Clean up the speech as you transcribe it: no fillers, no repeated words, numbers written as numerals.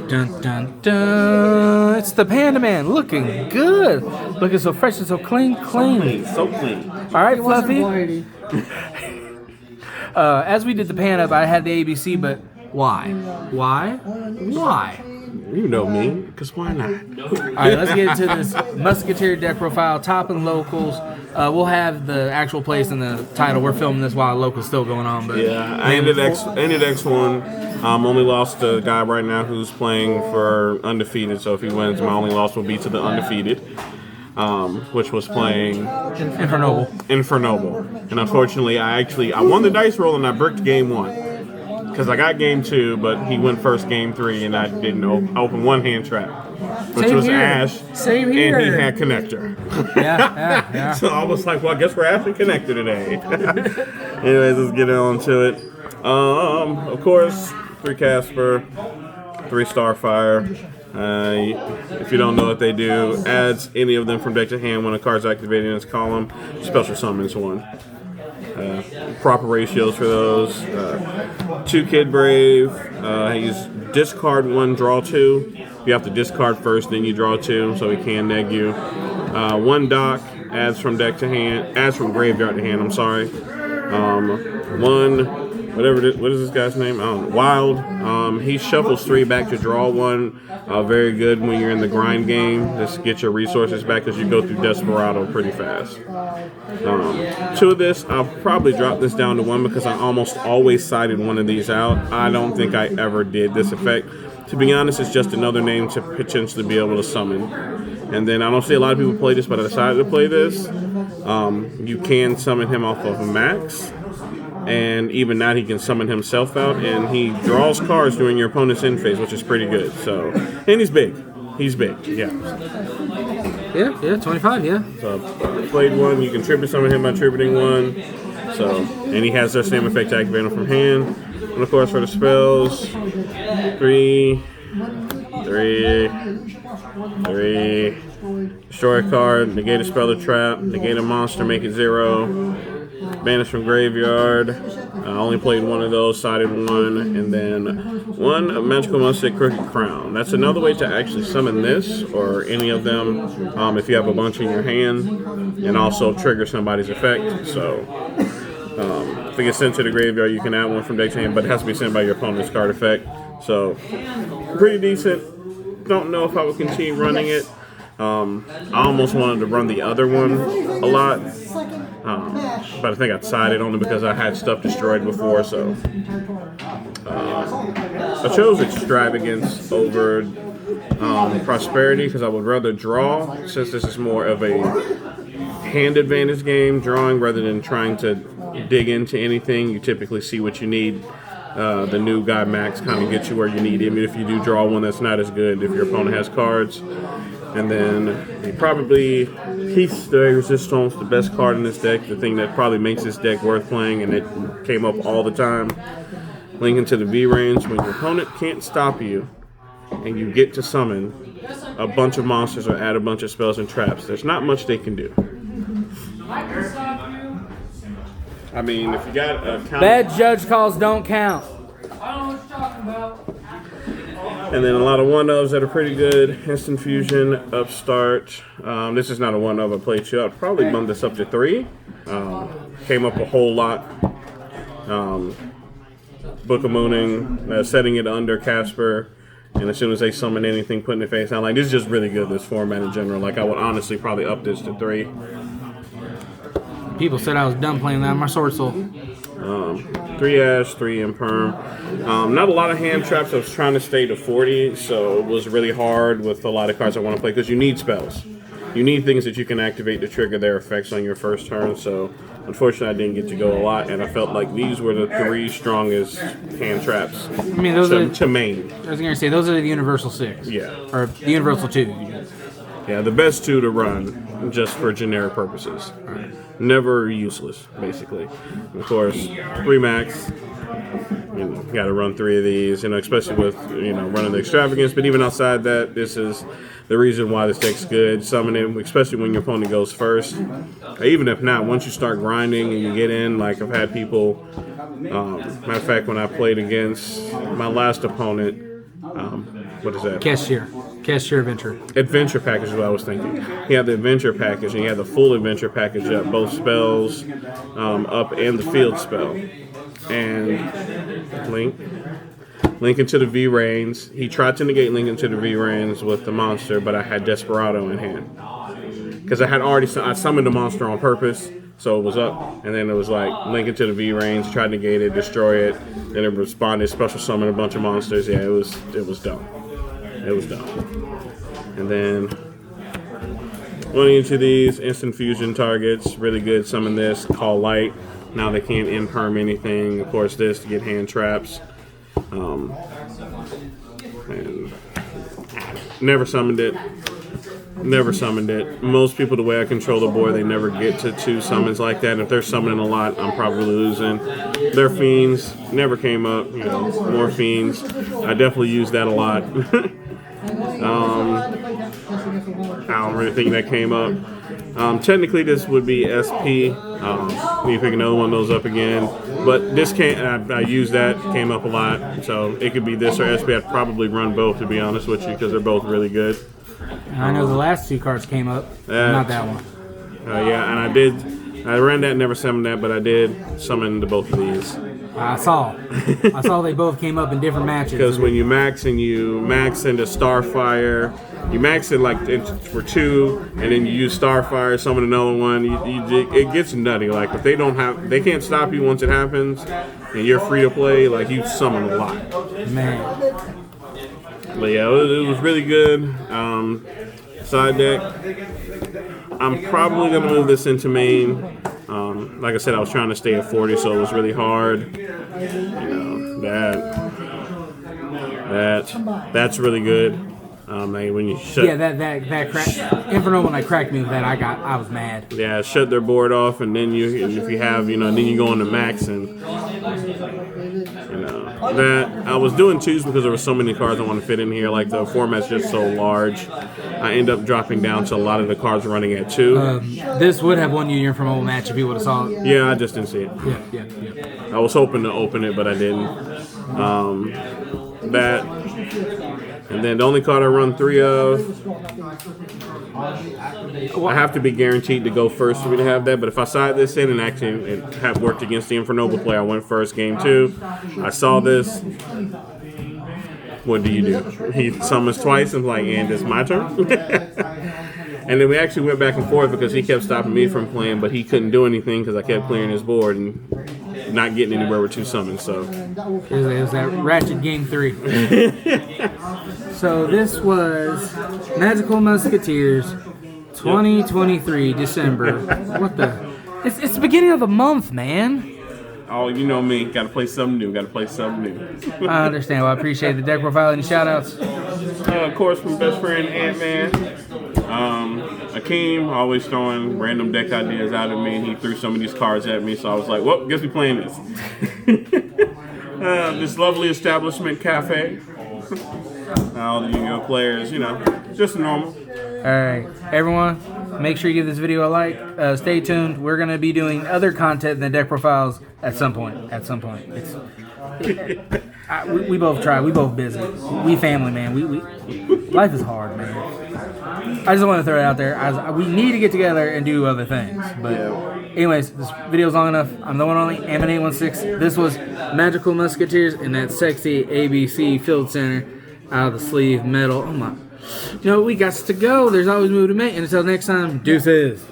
Dun, dun, dun. It's the Pandaman, looking good. Looking so fresh and so clean. So clean. All right, Fluffy. As we did the pan up, I had the ABC, but why? You know me, because why not? All right, let's get into this Musketeer deck profile, top and locals. We'll have the actual place and the title. We're filming this while local's still going on. But yeah, I ended X1. Only lost to a guy right now who's playing for undefeated. So if he wins, my only loss will be to the undefeated, which was playing Infernoble. And unfortunately, I won the dice roll and I bricked game 1. Because I got game 2, but he went first game 3, and I didn't open one hand trap, which was Ash. Same here. And he had connector. Yeah. So I was like, well, I guess we're actually connected today. Anyways, let's get on to it. Of course, 3 Casper, 3 Starfire. If you don't know what they do, adds any of them from deck to hand when a card's activated in its column. Special summons 1. Proper ratios for those. 2 Kid Brave. He's discard 1, draw 2. You have to discard first, then you draw 2, so he can neg you. 1 Doc, adds from deck to hand, adds from graveyard to hand. I'm sorry. 1. What is this guy's name? I don't know. Wild. He shuffles 3 back to draw 1. Very good when you're in the grind game. Just get your resources back because you go through Desperado pretty fast. 2 of this, I'll probably drop this down to 1 because I almost always sided one of these out. I don't think I ever did this effect. To be honest, it's just another name to potentially be able to summon. And then I don't see a lot of people play this, but I decided to play this. You can summon him off of a max. And even now he can summon himself out, and he draws cards during your opponent's end phase, which is pretty good. So, and he's big. Yeah. Yeah, 25, yeah. So, played 1. You can tribute summon him by tributing 1. So, and he has their same effect activated from hand. And of course, for the spells, 3. Destroy a card, negate a spell or trap, negate a monster, make it 0. Banish from graveyard. I only played 1 of those, sided 1, and then 1 Magical Monster Crooked Crown. That's another way to actually summon this or any of them if you have a bunch in your hand, and also trigger somebody's effect. So if it gets sent to the graveyard, you can add 1 from deck to hand, but it has to be sent by your opponent's card effect. So pretty decent. Don't know if I would continue running it. I almost wanted to run the other one a lot. But I think I sided only because I had stuff destroyed before, so I chose Extravagance over Prosperity because I would rather draw, since this is more of a hand advantage game, drawing rather than trying to dig into anything. You typically see what you need. The new guy Max kind of gets you where you need, even if you do draw one that's not as good if your opponent has cards. And then Heath's the Resistance, the best card in this deck, the thing that probably makes this deck worth playing, and it came up all the time. Link into the V range. When your opponent can't stop you, and you get to summon a bunch of monsters or add a bunch of spells and traps, there's not much they can do. I mean, if you got a count... Bad judge calls don't count. I don't know what you're talking about. And then a lot of 1-ofs that are pretty good. Instant Fusion, Upstart. This is not a 1-of. I played 2. I'd probably bump this up to 3. Came up a whole lot. Book of Mooning, setting it under Casper. And as soon as they summon anything, putting it face down. Like, this is just really good, this format in general. Like, I would honestly probably up this to 3. People said I was done playing that. My sword soul. 3 Ash, 3 Imperm. Not a lot of hand traps. I was trying to stay to 40, so it was really hard with a lot of cards I want to play because you need spells. You need things that you can activate to trigger their effects on your first turn. So unfortunately, I didn't get to go a lot, and I felt like these were the 3 strongest hand traps to main. I was going to say, those are the Universal 6. Yeah. Or the Universal 2. Yeah, the best 2 to run just for generic purposes. Never useless, basically. Of course, 3 max. You got to run 3 of these, especially with, running the Extravagance. But even outside that, this is the reason why this deck's good. Summoning, especially when your opponent goes first. Even if not, once you start grinding and you get in, like I've had people, matter of fact, when I played against my last opponent, what is that? Cashier Adventure. Adventure package is what I was thinking. He had the adventure package, and he had the full adventure package up, both spells up and the field spell. And Link into the V-Rains. He tried to negate Link into the V-Rains with the monster, but I had Desperado in hand. Because I summoned the monster on purpose, so it was up, and then it was like Link into the V-Rains, tried to negate it, destroy it, then it responded, special summon a bunch of monsters. Yeah, it was dumb. It was dumb. And then going into these instant fusion targets, really good. Summon this, call light. Now they can't imperm anything. Of course, this to get hand traps. And never summoned it. Never summoned it. Most people, the way I control the board, they never get to 2 summons like that. If they're summoning a lot, I'm probably losing. Their Fiends never came up. More Fiends. I definitely use that a lot. I don't really think that came up. Technically, this would be SP. Need to pick another one of those up again. But this can't. I use that. Came up a lot. So it could be this or SP. I'd probably run both, to be honest with you, because they're both really good. I know the last 2 cards came up, not that one. Yeah, and I ran that, never summoned that, but I did summon the both of these. I saw they both came up in different matches. Because when you max into Starfire, you max it for 2, and then you use Starfire, summon another one. It gets nutty. Like if they can't stop you once it happens, and you're free to play. Like you summon a lot. Man. But yeah, it was really good. Side deck. I'm probably gonna move this into main. Like I said, I was trying to stay at 40, so it was really hard. That's really good. When you shut, that crack, Inferno, when I cracked me with that, I was mad. Yeah, shut their board off, and then if you have, then you go into max, and that I was doing 2s because there were so many cards I want to fit in here. Like the format's just so large, I end up dropping down to a lot of the cards running at 2. This would have won you your Inferno match if you would have saw it. Yeah, I just didn't see it. Yeah. I was hoping to open it, but I didn't. That. And then the only card I run 3 of, I have to be guaranteed to go first for me to have that. But if I side this in and actually it have worked against the Infernoble play, I went first game 2. I saw this. What do? He summons twice and like, and it's my turn. And then we actually went back and forth because he kept stopping me from playing, but he couldn't do anything because I kept clearing his board and not getting anywhere with 2 summons. So it was that ratchet game 3. So this was Magical Musketeers 2023 December. What the? It's the beginning of the month, man. Oh, you know me. Got to play something new. I understand. Well, I appreciate the deck profile and shout-outs. Of course, from best friend Ant-Man. Akeem, always throwing random deck ideas out at me. He threw some of these cards at me, so I was like, well, guess we're playing this. This lovely establishment cafe. All the Yu-Gi-Oh players, just normal. Alright, everyone, make sure you give this video a like. Stay tuned. We're going to be doing other content than deck profiles at some point. We both try. We both busy. We family, man. Life is hard, man. I just want to throw it out there. We need to get together and do other things. But anyways, this video's long enough. I'm the one only, Ammon816. This was Magical Musketeers in that sexy ABC Field Center out of the sleeve metal. Oh my. We got to go. There's always movement. And until next time, deuces.